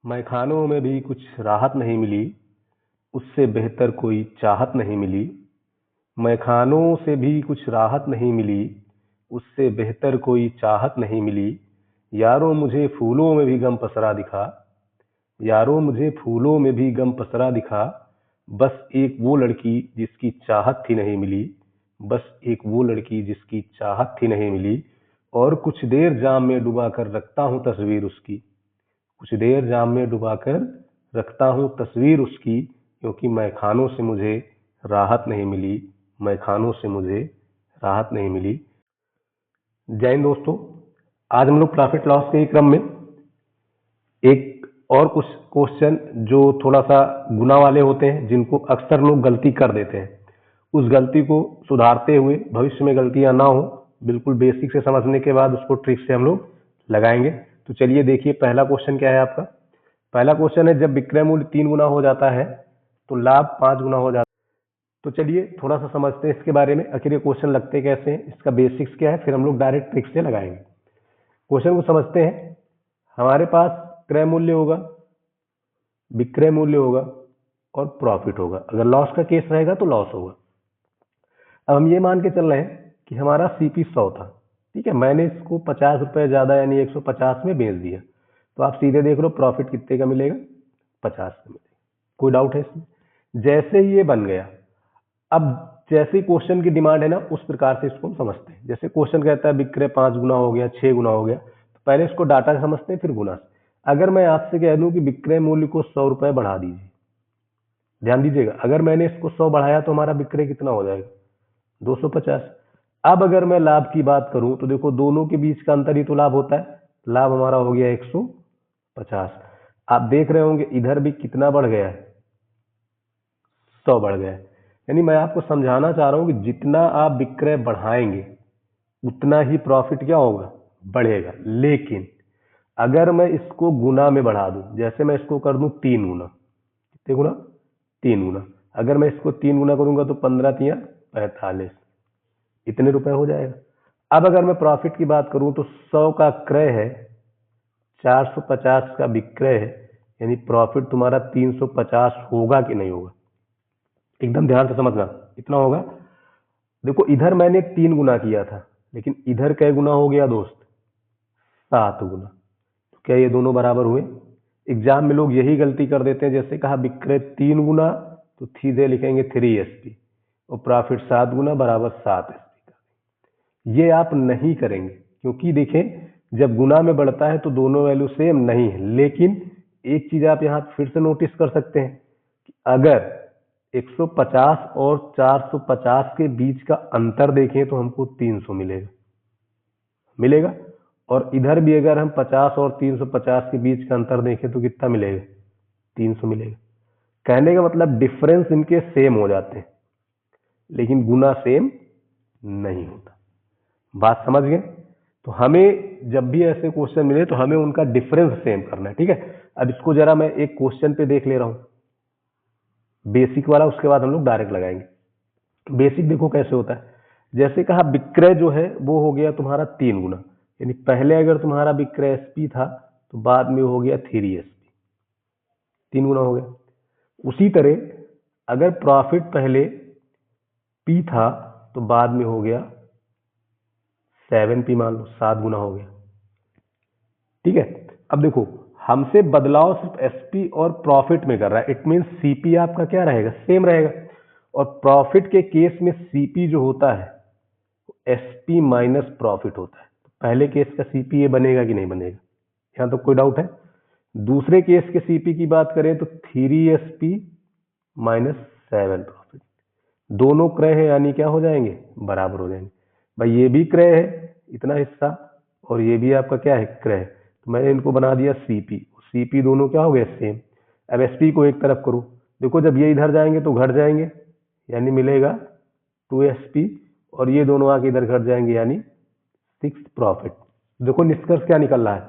मैखानों में भी कुछ राहत नहीं मिली, उससे बेहतर कोई चाहत नहीं मिली। मैखानों से भी कुछ राहत नहीं मिली, उससे बेहतर कोई चाहत नहीं मिली। यारों मुझे फूलों में भी गम पसरा दिखा, यारों मुझे फूलों में भी गम पसरा दिखा। बस एक वो लड़की जिसकी चाहत थी नहीं मिली, बस एक वो लड़की जिसकी चाहत थी नहीं मिली। और कुछ देर जाम में डुबा कर रखता हूँ तस्वीर उसकी, कुछ देर जाम में डुबाकर रखता हूँ तस्वीर उसकी। क्योंकि मैखानों से मुझे राहत नहीं मिली, मैखानों से मुझे राहत नहीं मिली। जय हिंद दोस्तों, आज हम लोग प्रॉफिट लॉस के ही क्रम में एक और कुछ क्वेश्चन जो थोड़ा सा गुना वाले होते हैं, जिनको अक्सर लोग गलती कर देते हैं, उस गलती को सुधारते हुए भविष्य में गलतियां ना हो, बिल्कुल बेसिक से समझने के बाद उसको ट्रिक से हम लोग लगाएंगे। तो चलिए देखिए, पहला क्वेश्चन क्या है आपका। पहला क्वेश्चन है, जब विक्रय मूल्य 3 गुना हो जाता है तो लाभ 5 गुना हो जाता है। तो चलिए थोड़ा सा समझते हैं इसके बारे में, आखिर ये क्वेश्चन लगते कैसे हैं, इसका बेसिक्स क्या है, फिर हम लोग डायरेक्ट ट्रिक से लगाएंगे। क्वेश्चन को समझते हैं। हमारे पास क्रय मूल्य होगा, विक्रय मूल्य होगा और प्रॉफिट होगा। अगर लॉस का केस रहेगा तो लॉस होगा। अब हम ये मान के चल रहे हैं कि हमारा सीपी 100 था, ठीक है। मैंने इसको 50 रुपए ज्यादा यानी 150 में बेच दिया, तो आप सीधे देख लो प्रॉफिट कितने का मिलेगा, 50 का मिलेगा। कोई डाउट है इसमें? जैसे ही ये बन गया, अब जैसे क्वेश्चन की डिमांड है ना, उस प्रकार से इसको हम समझते हैं। जैसे क्वेश्चन कहता है विक्रय 5 गुना हो गया, 6 गुना हो गया, तो पहले इसको डाटा से समझते हैं, फिर गुना से। अगर मैं आपसे कह दूं कि विक्रय मूल्य को 100 रुपए बढ़ा दीजिए, ध्यान दीजिएगा, अगर मैंने इसको 100 बढ़ाया तो हमारा विक्रय कितना हो जाएगा, 250। अब अगर मैं लाभ की बात करूं तो देखो, दोनों के बीच का अंतर ही तो लाभ होता है। लाभ हमारा हो गया 150। आप देख रहे होंगे इधर भी कितना बढ़ गया है, 100 बढ़ गया है। यानी मैं आपको समझाना चाह रहा हूं कि जितना आप विक्रय बढ़ाएंगे उतना ही प्रॉफिट क्या होगा, बढ़ेगा। लेकिन अगर मैं इसको गुना में बढ़ा दूं, जैसे मैं इसको कर दूं 3 गुना, कितने गुना, 3 गुना। अगर मैं इसको 3 गुना करूंगा तो 15 तिया 45, इतने रुपए हो जाएगा। अब अगर मैं प्रॉफिट की बात करूं तो 100 का क्रय है, 450 का विक्रय है, यानी प्रॉफिट तुम्हारा 350 होगा कि नहीं होगा, एकदम ध्यान से समझना। इतना होगा। देखो इधर मैंने 3 गुना किया था, लेकिन इधर कै गुना हो गया दोस्त, 7 गुना। तो क्या ये दोनों बराबर हुए? एग्जाम में लोग यही गलती कर देते हैं, जैसे कहा विक्रय 3 गुना तो सीधे लिखेंगे 3SP और प्रॉफिट 7 गुना बराबर 7SP। ये आप नहीं करेंगे, क्योंकि देखें जब गुना में बढ़ता है तो दोनों वैल्यू सेम नहीं है। लेकिन एक चीज आप यहां फिर से नोटिस कर सकते हैं कि अगर 150 और 450 के बीच का अंतर देखें तो हमको 300 मिलेगा, मिलेगा। और इधर भी अगर हम 50 और 350 के बीच का अंतर देखें तो कितना मिलेगा, 300 मिलेगा। कहने का मतलब डिफरेंस इनके सेम हो जाते हैं, लेकिन गुना सेम नहीं होता। बात समझ गए? तो हमें जब भी ऐसे क्वेश्चन मिले तो हमें उनका डिफरेंस सेम करना है, ठीक है। अब इसको जरा मैं एक क्वेश्चन पे देख ले रहा हूं, बेसिक वाला, उसके बाद हम लोग डायरेक्ट लगाएंगे। बेसिक देखो कैसे होता है। जैसे कहा विक्रय जो है वो हो गया तुम्हारा 3 गुना, यानी पहले अगर तुम्हारा विक्रय एसपी था तो बाद में हो गया 3SP, 3 गुना हो गया। उसी तरह अगर प्रॉफिट पहले पी था तो बाद में हो गया 7P, मान लो 7 गुना हो गया, ठीक है। अब देखो हमसे बदलाव सिर्फ एसपी और प्रॉफिट में कर रहा है, इट मीन सीपी आपका क्या रहेगा, सेम रहेगा। और प्रॉफिट के केस में सीपी जो होता है एसपी माइनस प्रॉफिट होता है। तो पहले केस का सीपी ये बनेगा कि नहीं बनेगा, यहां तो कोई डाउट है। दूसरे केस के सीपी की बात करें तो 3SP माइनस 7 प्रॉफिट, दोनों क्रय है यानी क्या हो जाएंगे, बराबर हो जाएंगे। भाई ये भी क्रय है इतना हिस्सा, और ये भी आपका क्या है, क्रय है। तो मैंने इनको बना दिया सीपी, सीपी दोनों क्या हो गए, सेम। अब एसपी को एक तरफ करो, देखो जब ये इधर जाएंगे तो घट जाएंगे, यानी मिलेगा 2SP, और ये दोनों आके इधर घट जाएंगे यानी 6 प्रॉफिट। देखो निष्कर्ष क्या निकल रहा है,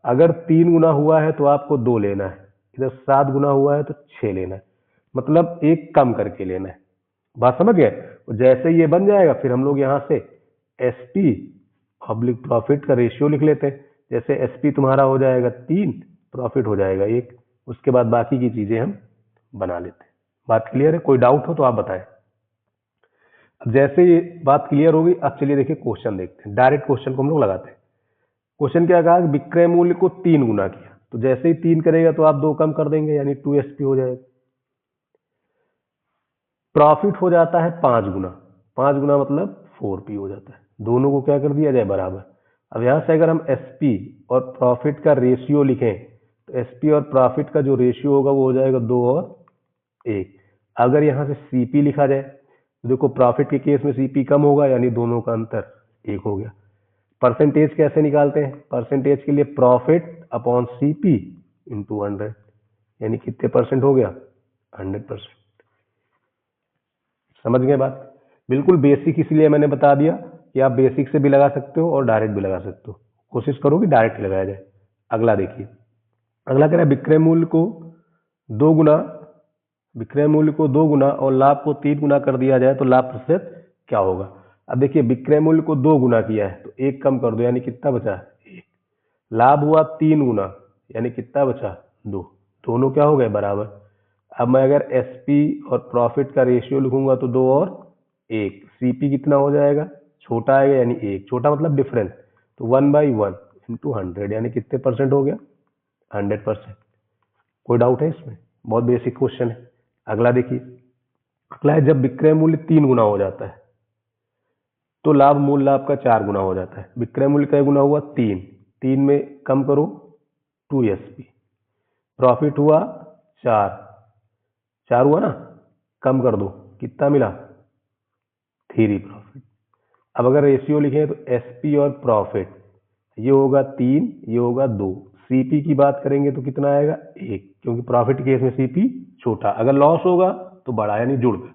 अगर 3 गुना हुआ है तो आपको 2 लेना है, इधर 7 गुना हुआ है तो 6 लेना है, मतलब एक कम करके लेना है। बात समझ गए? जैसे ये बन जाएगा फिर हम लोग यहां से एसपी पब्लिक प्रॉफिट का रेशियो लिख लेते हैं। जैसे एसपी तुम्हारा हो जाएगा 3 प्रॉफिट हो जाएगा 1। उसके बाद बाकी की चीजें हम बना लेते हैं। बात क्लियर है? कोई डाउट हो तो आप बताएं। अब जैसे ये बात क्लियर होगी, अब चलिए देखिए क्वेश्चन देखते हैं। डायरेक्ट क्वेश्चन को हम लोग लगाते हैं। क्वेश्चन क्या कहा? विक्रय मूल्य को 3 गुना किया। तो जैसे ही 3 करेगा तो आप 2 कम कर देंगे, यानी 2SP हो जाएगा। प्रॉफिट हो जाता है 5 गुना। 5 गुना मतलब 4P हो जाता है। दोनों को क्या कर दिया जाए? बराबर। अब यहां से अगर हम SP और प्रॉफिट का रेशियो लिखें तो SP और प्रॉफिट का जो रेशियो होगा वो हो जाएगा 2 और 1। अगर यहां से CP लिखा जाए तो देखो प्रॉफिट के केस में CP कम होगा, यानी दोनों का अंतर 1 हो गया। परसेंटेज कैसे निकालते हैं? परसेंटेज के लिए प्रॉफिट अपॉन CP इंटू 100, यानी कितने परसेंट हो गया? 100%। समझ गए बात? बिल्कुल बेसिक इसलिए मैंने बता दिया कि आप बेसिक से भी लगा सकते हो और डायरेक्ट भी लगा सकते हो। कोशिश करो कि डायरेक्ट लगाया जाए। अगला देखिए, अगला कह रहा है विक्रय मूल्य को 2 गुना, विक्रय मूल्य को 2 गुना और लाभ को 3 गुना कर दिया जाए तो लाभ प्रतिशत क्या होगा? अब देखिए विक्रय मूल्य को 2 गुना किया है तो 1 कम कर दो, यानी कितना बचा? 1। लाभ हुआ 3 गुना, यानी कितना बचा? 2। दोनों क्या हो गए? बराबर। अब मैं अगर SP और प्रॉफिट का रेशियो लिखूंगा तो 2 और 1। CP कितना हो जाएगा? छोटा आएगा, यानी 1। छोटा मतलब डिफरेंस, तो 1/1 इंटू 100, यानी कितने परसेंट हो गया? 100%। कोई डाउट है इसमें? बहुत बेसिक क्वेश्चन है। अगला देखिए, अगला है जब विक्रय मूल्य 3 गुना हो जाता है तो लाभ मूल लाभ का 4 गुना हो जाता है। विक्रय मूल्य का गुना हुआ 3, 3 में कम करो 2SP। प्रॉफिट हुआ 4, 4 हुआ ना, कम कर दो, कितना मिला? 3 प्रॉफिट। अब अगर रेशियो लिखें तो SP और प्रॉफिट, ये होगा 3, ये होगा 2। CP की बात करेंगे तो कितना आएगा? 1, क्योंकि प्रॉफिट केस में CP छोटा, अगर लॉस होगा तो बड़ा, यानी जुड़ गया।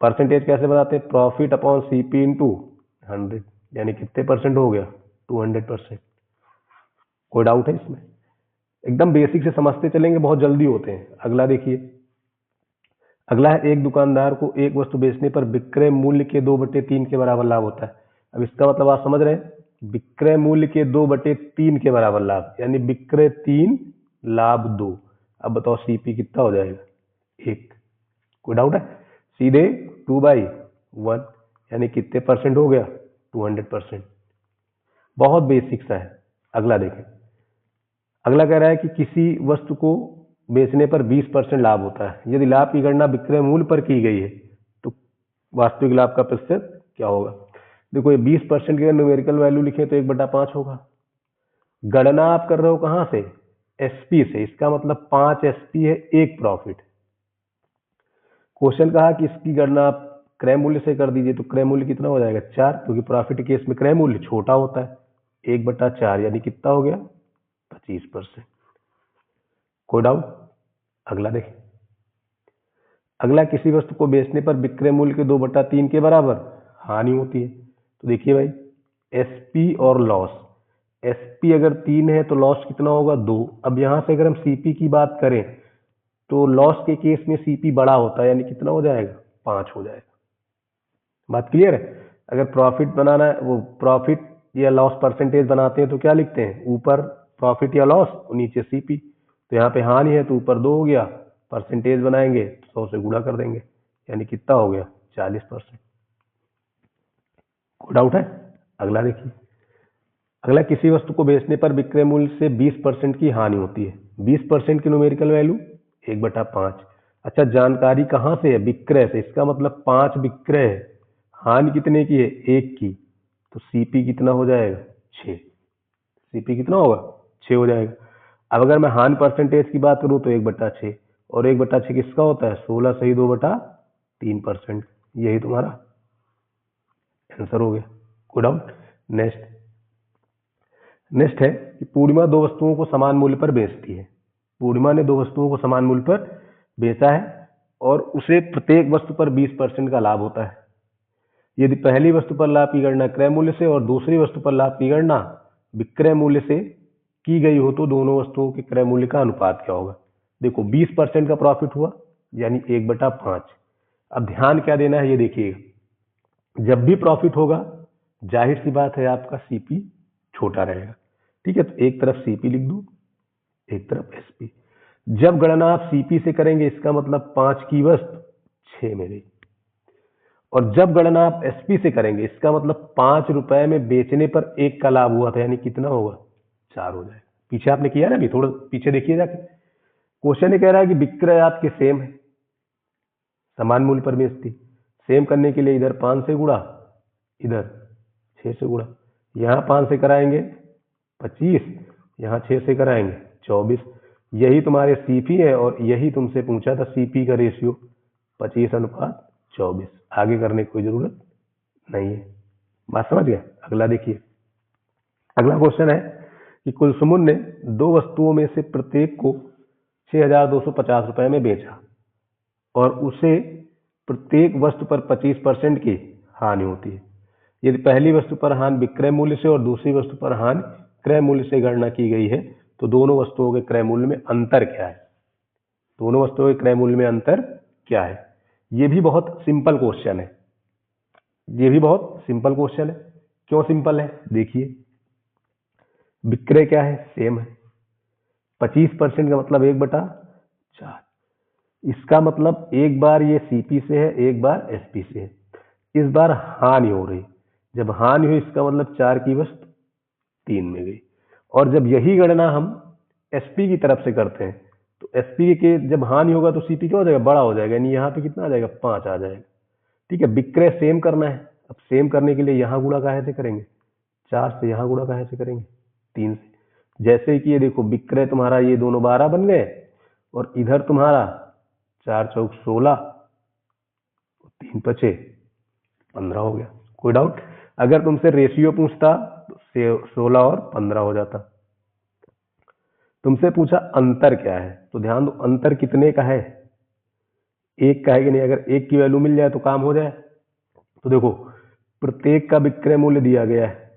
परसेंटेज कैसे बताते हैं? प्रॉफिट अपॉन CP इंटू 100, यानी कितने परसेंट हो गया? 200%। कोई डाउट है इसमें? एकदम बेसिक से समझते चलेंगे, बहुत जल्दी होते हैं। अगला देखिए, अगला है एक दुकानदार को एक वस्तु बेचने पर विक्रय मूल्य के 2/3 के बराबर लाभ होता है। अब इसका मतलब आप समझ रहे हैं, विक्रय मूल्य के 2/3 के बराबर लाभ, यानी विक्रय 3 लाभ 2। अब बताओ CP कितना हो जाएगा? 1। कोई डाउट है? सीधे 2/1, यानी कितने परसेंट हो गया? 200%। बहुत बेसिक सा है। अगला देखें, अगला कह रहा है कि किसी वस्तु को बेचने पर 20% लाभ होता है। यदि लाभ की गणना विक्रय मूल्य पर की गई है तो वास्तविक लाभ का प्रतिशत क्या होगा? देखो ये 20% की न्यूमेरिकल वैल्यू लिखे तो 1/5 होगा। गणना आप कर रहे हो कहां से? SP से। इसका मतलब 5 SP है, 1 प्रॉफिट। क्वेश्चन कहा कि इसकी गणना आप क्रय मूल्य से कर दीजिए, तो क्रय मूल्य कितना हो जाएगा? 4, क्योंकि प्रॉफिट केस में क्रय मूल्य छोटा होता है। 1/4, यानी कितना हो गया? 25%। कोई डाउट? अगला देखें, अगला किसी वस्तु को बेचने पर विक्रय मूल्य के 2/3 के बराबर हानि होती है। तो देखिए भाई, SP और लॉस, SP अगर 3 है तो लॉस कितना होगा? 2। अब यहां से अगर हम CP की बात करें तो लॉस के केस में CP बड़ा होता है, यानी कितना हो जाएगा? 5 हो जाएगा। बात क्लियर है? अगर प्रॉफिट बनाना है, वो प्रॉफिट या लॉस परसेंटेज बनाते हैं तो क्या लिखते हैं? ऊपर प्रॉफिट या लॉस और नीचे CP। तो यहाँ पे हानि है तो ऊपर 2 हो गया, परसेंटेज बनाएंगे 100 से गुणा कर देंगे, यानी कितना हो गया? 40%। कोई डाउट है? अगला देखिए, अगला किसी वस्तु को बेचने पर विक्रय मूल्य से 20% की हानि होती है। 20% की न्यूमेरिकल वैल्यू 1/5। अच्छा, जानकारी कहां से है? विक्रय से। इसका मतलब 5 विक्रय है, हानि कितने की है? 1 की। तो CP कितना हो जाएगा? 6। CP कितना होगा? 6 हो जाएगा। अब अगर मैं हानि परसेंटेज की बात करूं तो 1/6, और 1/6 किसका होता है? 16 सही 2/3%। यही तुम्हारा आंसर हो गया। कोई डाउट? नेक्स्ट, नेक्स्ट है कि पूर्णिमा 2 वस्तुओं को समान मूल्य पर बेचती है। पूर्णिमा ने 2 वस्तुओं को समान मूल्य पर बेचा है और उसे प्रत्येक वस्तु पर 20% का लाभ होता है। यदि पहली वस्तु पर लाभ की गणना क्रय मूल्य से और दूसरी वस्तु पर लाभ की गणना विक्रय मूल्य से की गई हो तो दोनों वस्तुओं के क्रय मूल्य का अनुपात क्या होगा? देखो 20% का प्रॉफिट हुआ, यानी 1/5। अब ध्यान क्या देना है ये देखिएगा, जब भी प्रॉफिट होगा जाहिर सी बात है आपका CP छोटा रहेगा। ठीक है, तो एक तरफ CP लिख दो एक तरफ एसपी। जब गणना आप सीपी से करेंगे इसका मतलब 5 की वस्तु 6 में गई, और जब गणना आप एसपी से करेंगे इसका मतलब 5 रुपए में बेचने पर 1 का लाभ हुआ था, यानी कितना होगा 4 हो जाएगा। पीछे आपने किया ना, अभी थोड़ा पीछे देखिए जाके। क्वेश्चन ये कह रहा है कि विक्रय आपके सेम है, समान मूल्य पर बेचती। सेम करने के लिए इधर 5 से गुणा, इधर 6 से गुणा। यहाँ 5 से कराएंगे 25, यहाँ 6 से कराएंगे 24। यही तुम्हारे सीपी है और यही तुमसे पूछा था सीपी का रेशियो 25:24। आगे करने की कोई जरूरत नहीं है। बात समझ गए? अगला देखिए। अगला क्वेश्चन है कि कुलसुमुन ने 2 वस्तुओं में से प्रत्येक को 6,250 रुपए में बेचा और उसे प्रत्येक वस्तु पर 25% की हानि होती है। यदि पहली वस्तु पर हानि विक्रय मूल्य से और दूसरी वस्तु पर हानि क्रय मूल्य से गणना की गई है, तो दोनों वस्तुओं के क्रय मूल्य में अंतर क्या है? दोनों वस्तुओं के क्रय मूल्य में अंतर क्या है? ये भी बहुत सिंपल क्वेश्चन है। ये भी बहुत सिंपल क्वेश्चन है। क्यों सिंपल है? देखिए, विक्रय क्या है? सेम है। 25% का मतलब 1/4। इसका मतलब एक बार ये सीपी से है, एक बार एसपी से है। इस बार हानि हो रही। जब हानि हुई इसका मतलब 4 की वस्तु 3 में गई। और जब यही गणना हम एसपी की तरफ से करते हैं तो एसपी के जब हानि होगा तो सीपी क्या हो जाएगा? बड़ा हो जाएगा, यानी यहाँ पे कितना आ जाएगा? 5 आ जाएगा। ठीक है, विक्रय सेम करना है। अब सेम करने के लिए यहाँ गुणा काहे से करेंगे? 4 से। यहाँ गुणा काहे से करेंगे? 3 से। जैसे कि ये देखो, विक्रय तुम्हारा ये दोनों 12 बन गए और इधर तुम्हारा 4 चौक 16, 3 पचे 15 हो गया। कोई डाउट? अगर तुमसे रेशियो पूछता तो 16 और 15 हो जाता। तुमसे पूछा अंतर क्या है, तो ध्यान दो अंतर कितने का है? 1 का है कि नहीं? अगर 1 की वैल्यू मिल जाए तो काम हो जाए। तो देखो, प्रत्येक का विक्रय मूल्य दिया गया है।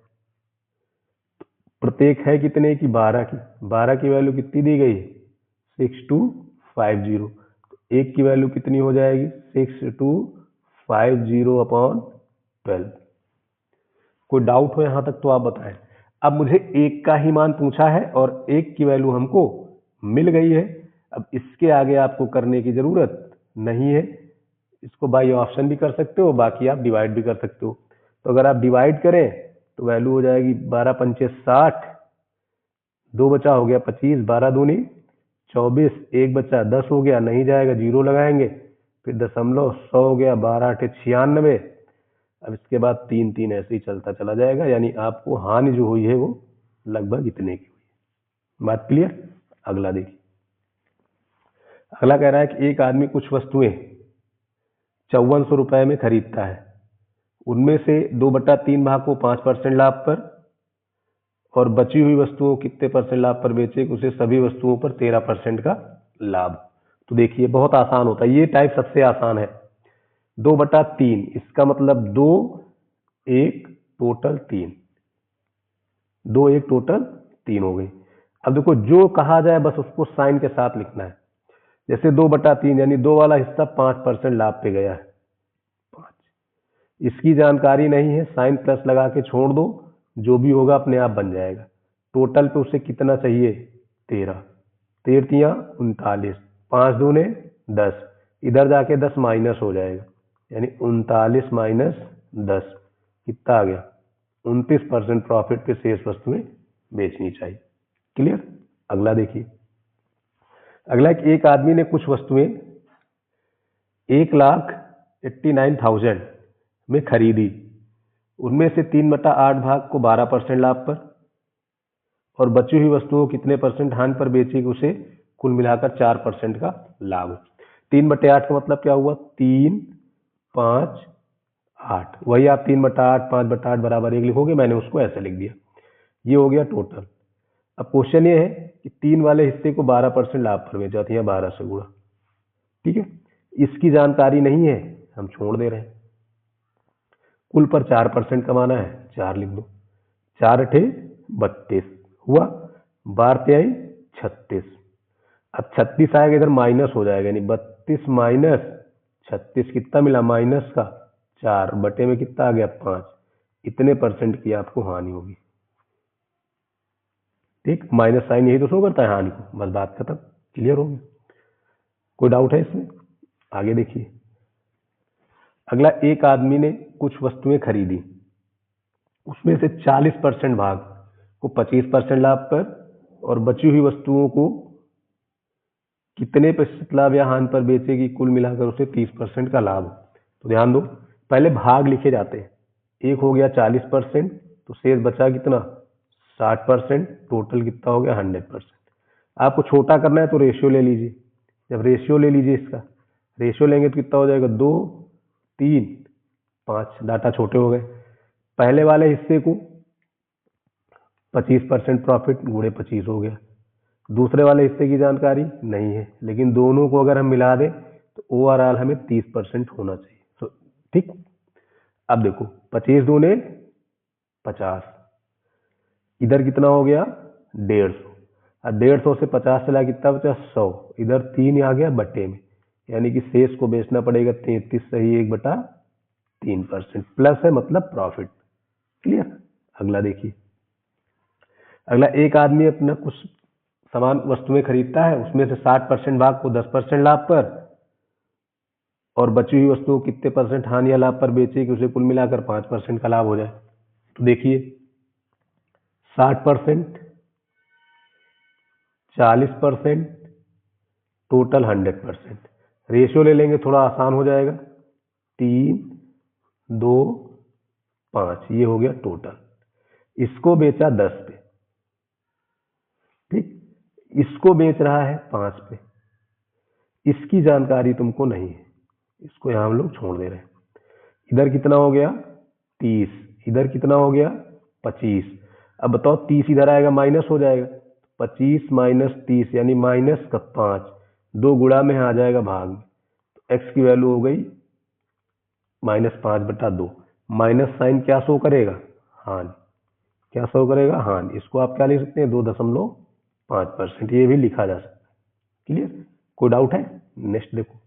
प्रत्येक है कितने की? 12 की। 12 की वैल्यू कितनी दी गई? 6250। तो 1 की वैल्यू कितनी हो जाएगी? 6250/12। कोई डाउट हो यहां तक तो आप बताएं। अब मुझे 1 का ही मान पूछा है और 1 की वैल्यू हमको मिल गई है। अब इसके आगे आपको करने की जरूरत नहीं है। इसको बाई ऑप्शन भी कर सकते हो, बाकी आप डिवाइड भी कर सकते हो। तो अगर आप डिवाइड करें तो वैल्यू हो जाएगी 12 पंचे 60, 2 बचा हो गया 25, 12 दूनी 24, 1 बचा 10 हो गया, नहीं जाएगा 0 लगाएंगे, फिर दशमलव 100 हो गया, 12 8 96। अब इसके बाद 3 3 ऐसे ही चलता चला जाएगा, यानी आपको हानि जो हुई है वो लगभग इतने की हुई। बात क्लियर? अगला देखिए। अगला कह रहा है कि एक आदमी कुछ वस्तुएं 5400 रुपए में खरीदता है। उनमें से 2/3 भाग को 5% लाभ पर और बची हुई वस्तुओं कितने परसेंट लाभ पर बेचे? उसे सभी वस्तुओं पर 13% का लाभ। तो देखिए, बहुत आसान होता है। ये टाइप सबसे आसान है। 2/3, इसका मतलब 2 1 टोटल 3, 2 1 टोटल 3 हो गई। अब देखो, जो कहा जाए बस उसको साइन के साथ लिखना है। जैसे 2/3 यानी 2 वाला हिस्सा 5% लाभ पे गया है, 5। इसकी जानकारी नहीं है, साइन प्लस लगा के छोड़ दो, जो भी होगा अपने आप बन जाएगा। टोटल पे उसे कितना चाहिए? 13। 13 तियां 39, 5 दूने 10, इधर जाके 10 माइनस हो जाएगा, यानी 39 माइनस 10 कितना आ गया? 29% प्रॉफिट पे शेष वस्तुएं बेचनी चाहिए। क्लियर? अगला देखिए। अगला, एक आदमी ने कुछ वस्तुएं 1,89,000 में खरीदी। उनमें से 3/8 भाग को 12% लाभ पर और बची हुई वस्तुओं कितने परसेंट हानि पर बेची? उसे कुल मिलाकर 4% का लाभ। 3/8 का मतलब क्या हुआ? 3 5 8। वही आप 3/8 5/8 बराबर 1 लिखोगे, मैंने उसको ऐसे लिख दिया। ये हो गया टोटल। अब क्वेश्चन ये है कि 3 वाले हिस्से को 12% लाभ पर बेचा था, 12 से गुणा। ठीक है, इसकी जानकारी नहीं है, हम छोड़ दे रहे हैं। कुल पर 4% कमाना है, 4 लिख दो। 4 अठे 32 हुआ, 12 तिहाई 36। अब 36 आएगा, इधर माइनस हो जाएगा, यानी 32 माइनस 36 कितना मिला? माइनस का 4 बटे में कितना आ गया? 5। इतने परसेंट की आपको हानि होगी। ठीक, माइनस साइन यही तो शो करता है हानि को, बस बात खत्म, क्लियर हो गया। कोई डाउट है इसमें? आगे देखिए। अगला, एक आदमी ने कुछ वस्तुएं खरीदी, उसमें से 40% भाग को 25% लाभ पर और बची हुई वस्तुओं को कितने प्रतिशत लाभ या हानि पर बेचेगी, कुल मिलाकर उसे 30% का लाभ। तो ध्यान दो, पहले भाग लिखे जाते हैं। एक हो गया 40%, तो शेष बचा कितना 60%, टोटल कितना हो गया 100%। आपको छोटा करना है तो रेशियो ले लीजिए। जब रेशियो ले लीजिए, इसका रेशियो लेंगे तो कितना हो जाएगा 2, 3, 5, डाटा छोटे हो गए। पहले वाले हिस्से को 25% प्रॉफिट गुणे 25 हो गया। दूसरे वाले हिस्से की जानकारी नहीं है, लेकिन दोनों को अगर हम मिला दें तो ओवरऑल हमें 30% होना चाहिए। तो ठीक, अब देखो 25 दूने 50, इधर कितना हो गया 150। अब 150 से 50 चला कितना बचा 100, इधर 3 आ गया बटे में, यानी कि शेष को बेचना पड़ेगा 33 सही 1/3%, प्लस है मतलब प्रॉफिट। क्लियर? अगला देखिए। अगला, एक आदमी अपना कुछ सामान वस्तुएं खरीदता है, उसमें से 60% भाग को 10% लाभ पर और बची हुई वस्तुओं को कितने परसेंट हानि या लाभ पर बेचे कि उसे कुल मिलाकर 5% का लाभ हो जाए। तो देखिए 60%, 40%, टोटल 100%। रेशियो ले लेंगे, थोड़ा आसान हो जाएगा, 3, 2, 5, ये हो गया टोटल। इसको बेचा 10 पे, ठीक, इसको बेच रहा है 5 पे। इसकी जानकारी तुमको नहीं है, इसको यहां हम लोग छोड़ दे रहे हैं। इधर कितना हो गया 30, इधर कितना हो गया 25। अब बताओ 30 इधर आएगा माइनस हो जाएगा, 25 माइनस 30 यानी माइनस का 5, 2 गुणा में आ जाएगा भाग में, तो एक्स की वैल्यू हो गई -5/2। माइनस साइन क्या शो करेगा हानि, क्या शो करेगा हानि। इसको आप क्या लिख सकते हैं 2.5%, ये भी लिखा जा सकता है। क्लियर? कोई डाउट है? नेक्स्ट देखो।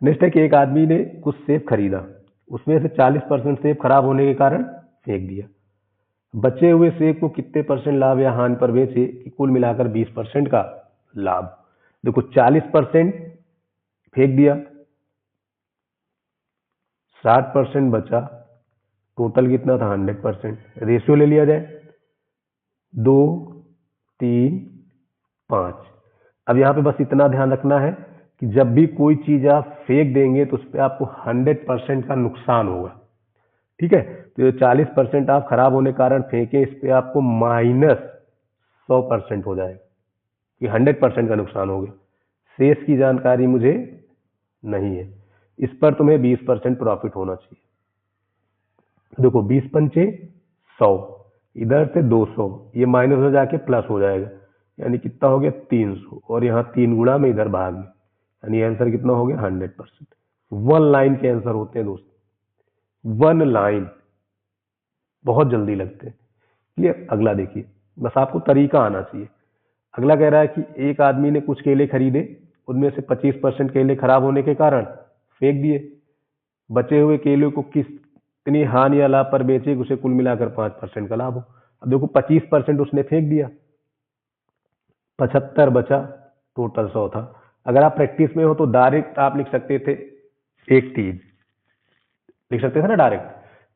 नेक्स्ट है कि एक आदमी ने कुछ सेब खरीदा, उसमें से 40% सेब खराब होने के कारण फेंक दिया। बचे हुए सेब को कितने परसेंट लाभ या हानि पर बेचे कि कुल मिलाकर 20% का लाभ। देखो 40% फेंक दिया, 60% बचा, टोटल कितना था 100%। रेशियो ले लिया जाए 2, 3, 5। अब यहाँ पे बस इतना ध्यान रखना है कि जब भी कोई चीज आप फेंक देंगे तो उस पर आपको 100% का नुकसान होगा। ठीक है, तो ये 40% आप खराब होने के कारण फेंके, इस पे आपको -100% हो जाएगा, ये 100% का नुकसान हो गया। शेष की जानकारी मुझे नहीं है, इस पर तुम्हें 20% प्रॉफिट होना चाहिए। देखो 20 पंचे 100, इधर से 200, ये माइनस हो जाके प्लस हो जाएगा, यानी कितना हो गया 300, और यहाँ 3 गुणा में इधर भाग में, यानी आंसर कितना हो गया 100%। 1 लाइन के आंसर होते हैं दोस्तों, 1 लाइन, बहुत जल्दी लगते हैं। क्लियर? अगला देखिए, बस आपको तरीका आना चाहिए। अगला कह रहा है कि एक आदमी ने कुछ केले खरीदे, उनमें से 25% केले खराब होने के कारण फेंक दिए। बचे हुए केले को कितनी हानि या लाभ पर बेचे कि उसे कुल मिलाकर 5% का लाभ हो। अब देखो 25% उसने फेंक दिया, 75 बचा, टोटल 100 था। अगर आप प्रैक्टिस में हो तो डायरेक्ट आप लिख सकते थे 1/3, लिख सकते थे ना डायरेक्ट,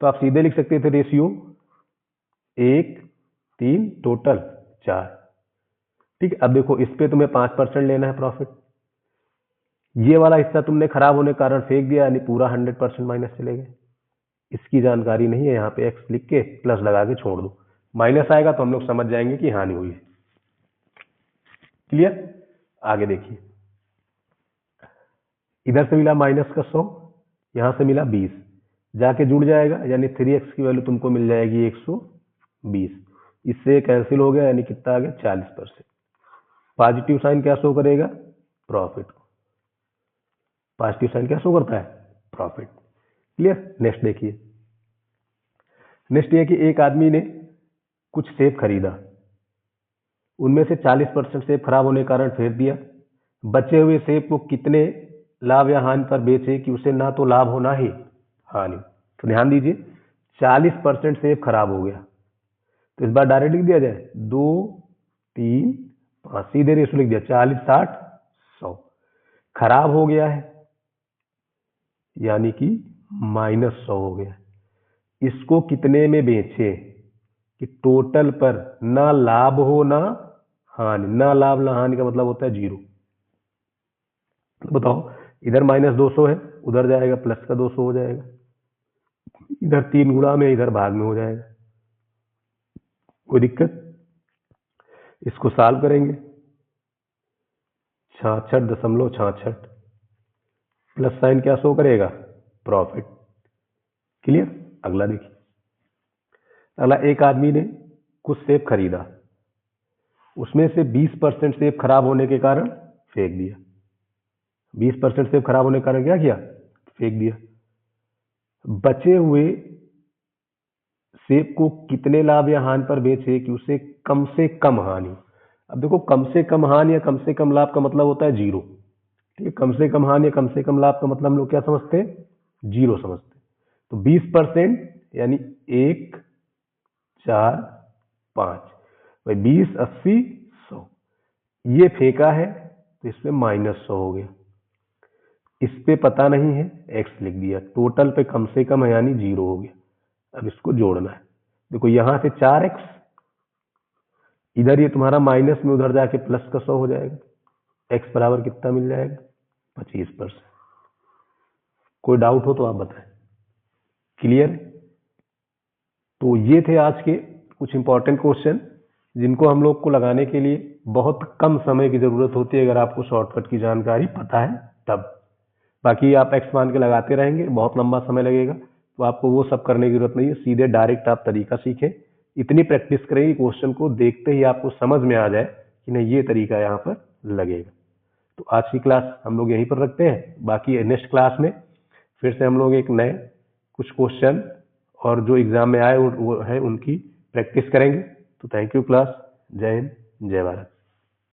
तो आप सीधे लिख सकते थे रेशियो 1/3 टोटल 4। ठीक है, अब देखो इस पे तुम्हें 5% लेना है प्रॉफिट, ये वाला हिस्सा तुमने खराब होने के कारण फेंक दिया, यानी पूरा 100% माइनस चले गए। इसकी जानकारी नहीं है, यहाँ पे एक्स लिख के प्लस लगा के छोड़ दो, माइनस आएगा तो हम लोग समझ जाएंगे कि हानि हुई है। क्लियर? आगे देखिए, इधर से मिला -100, यहां से मिला 20, जाके जुड़ जाएगा, यानी 3x की वैल्यू तुमको मिल जाएगी 120। इससे कैंसिल हो गया, यानी कितना आ गया 40%। पॉजिटिव साइन क्या शो करेगा प्रॉफिट को, पॉजिटिव साइन क्या शो करता है प्रॉफिट। क्लियर? नेक्स्ट देखिए। नेक्स्ट ये कि एक आदमी ने कुछ सेब खरीदा, उनमें से 40% सेब खराब होने के कारण फेंक दिया। बचे हुए सेब को कितने लाभ या हानि पर बेचे कि उसे ना तो लाभ हो ना ही हानि। तो ध्यान दीजिए 40% सेब खराब हो गया, तो इस बार डायरेक्ट लिख दिया जाए 2 3 5, सीधे रेशो लिख दिया 40 60 100। खराब हो गया है यानी कि -100 हो गया। इसको कितने में बेचे कि टोटल पर ना लाभ हो ना हानि। ना लाभ ना हानि का मतलब होता है 0। तो बताओ, इधर -200 है, उधर जाएगा प्लस का 200 हो जाएगा, इधर 3 गुणा में, इधर भाग में हो जाएगा। कोई दिक्कत? इसको सॉल्व करेंगे 66.66 प्लस साइन क्या शो करेगा? प्रॉफिट। क्लियर? अगला देखिए। अगला, एक आदमी ने कुछ सेब खरीदा, उसमें से 20% सेब खराब होने के कारण फेंक दिया। 20% सेब खराब होने के कारण क्या किया? फेंक दिया। बचे हुए सेब को कितने लाभ या हानि पर बेचे कि उसे कम से कम हानि। अब देखो, कम से कम हानि या कम से कम लाभ का मतलब होता है 0। ठीक है, कम से कम हानि या कम से कम लाभ का मतलब हम लोग क्या समझते हैं? 0 समझते हैं। तो 20% यानी 1 4 5 भाई 20 80 100। ये फेंका है तो इसमें -100 हो गया। इस पे पता नहीं है, x लिख दिया। टोटल पे कम से कम है यानी 0 हो गया। अब इसको जोड़ना है। देखो, यहां से 4x, इधर ये तुम्हारा माइनस में, उधर जाके प्लस का 100 हो जाएगा। x बराबर कितना मिल जाएगा? 25%। कोई डाउट हो तो आप बताएं। क्लियर? तो ये थे आज के कुछ इंपॉर्टेंट क्वेश्चन जिनको हम लोग को लगाने के लिए बहुत कम समय की जरूरत होती है, अगर आपको शॉर्टकट की जानकारी पता है तब। बाकी आप एक्स मान के लगाते रहेंगे, बहुत लंबा समय लगेगा, तो आपको वो सब करने की जरूरत नहीं है। सीधे डायरेक्ट आप तरीका सीखें। इतनी प्रैक्टिस करेंगे, क्वेश्चन को देखते ही आपको समझ में आ जाए कि नहीं, ये तरीका यहाँ पर लगेगा। तो आज की क्लास हम लोग यहीं पर रखते हैं। बाकी नेक्स्ट क्लास में फिर से हम लोग एक नए कुछ क्वेश्चन और जो एग्जाम में आए वो है उनकी प्रैक्टिस करेंगे। तो थैंक यू क्लास। जय हिंद, जय भारत।